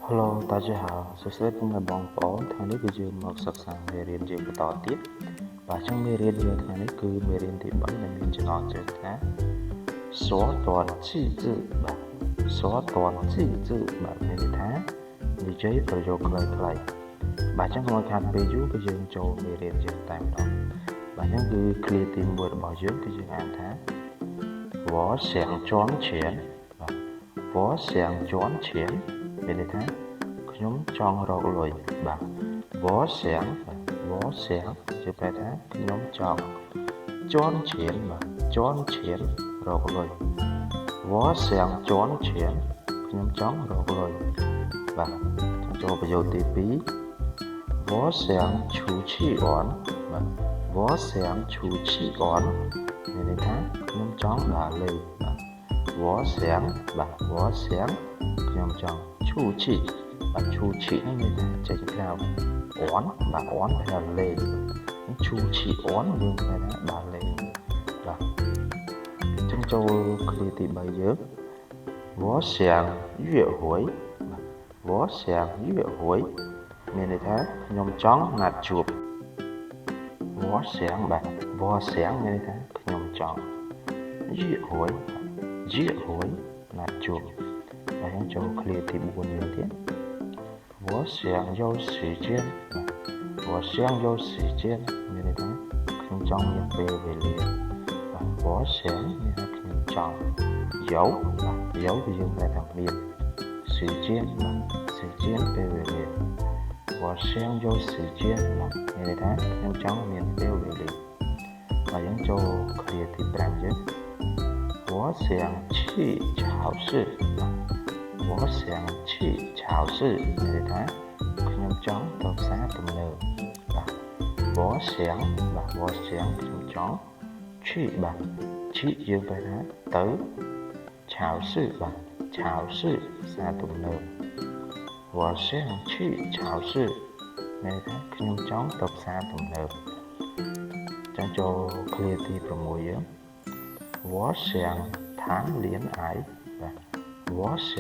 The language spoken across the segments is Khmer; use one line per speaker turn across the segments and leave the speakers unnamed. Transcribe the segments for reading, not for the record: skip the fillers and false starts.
Hello，大家好，សួស្តីពុកម៉ែបងប្អូនថ្ងៃនេះគឺយើងមកសិក្សាមេរៀនយើងបន្តទៀតបាទអញ្ចឹងមេរៀនយើងថ្ងៃនេះគឺមេរៀនទី3ដែលមានចំណងជើងថា缩短句子បាទ缩短句子បាទមានន័យថានិយាយប្រយោគខ្លីៗបាទអញ្ចឹងក្នុងខាត់ពេលយូរគឺយើងចូលមេរៀនយើងតែម្ដងបាទអញ្ចឹងគឺ clear ទី1របស់យើងគឺយើងអានថា我想赚钱បាទ我想赚钱មានន័យថាខ្ញុំចង់រកលុយបាទវ៉សៀងវ៉សៀងជាប្រែថាខ្ញុំចង់ជន់ឈៀនបាទជន់ឈៀនរកលុយវ៉សៀងជន់ឈៀនខ្ញុំចង់រកលុយបាទចូលប្រយោគទី2វ៉សៀងឈូឈីអនបាទវ៉សៀងឈូឈីអនមានន័យថាខ្ញុំចង់ដើរលេងបាទវ៉សៀងបាទវ៉សៀងខ្ញុំចង់ឈូឈីបាទឈូឈីនេះមានថាចេញក្រៅអនបាទអនតែលេងឈូឈីអនយើងតែថាដើរលេងបាទចឹងចូលឃ្លាទី3យើង我想约会បាទ我想约会មានន័យថាខ្ញុំចង់ណាត់ជួប我想បាទ我想មានន័យថាខ្ញុំចង់约会约会ណាត់ជួបហើយយើងចូលឃ្លាទី4យើងទៀត我想有时间我想有时间មានន័យថាខ្ញុំចង់មានពេលវេលាបាទ我想មានថាខ្ញុំចង់有បាទ有គឺយើងប្រែថាមាន时间បាទ时间ពេលវេលា我想有时间បាទមានន័យថាខ្ញុំចង់មានពេលវេលាហើយយើងចូលឃ្លាទី5យើង我想去超市我想去超市មានន័យថាខ្ញុំចង់ទៅផ្សារទំនើបបាទ我想បាទ我想ខ្ញុំចង់去បាទ去យើងប្រែថាទៅ超市បាទ超市ផ្សារទំនើប我想去超市មានន័យថាខ្ញុំចង់ទៅផ្សារទំនើបចាំចូលឃ្លាទី6យើង我想谈恋爱បាទ我想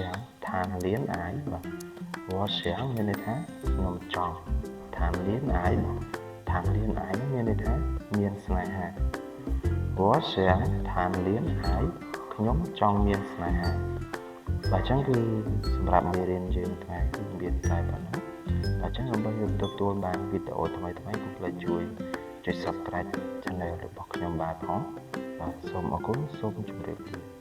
谈恋爱បាទ我想មានន័យថាខ្ញុំចង់谈恋爱បាទ谈恋爱មានន័យថាមានស្នេហា我想谈恋爱ខ្ញុំចង់មានស្នេហាបាទអញ្ចឹងគឺសម្រាប់មេរៀនយើងថ្ងៃនេះមានតែប៉ុណ្ណឹងបាទអញ្ចឹងដើម្បីទទួលបានវីដេអូថ្មីៗកុំភ្លេចជួយចុច Subscribe Channel របស់ខ្ញុំបាទផងបាទសូមអរគុណសូមជម្រាបលា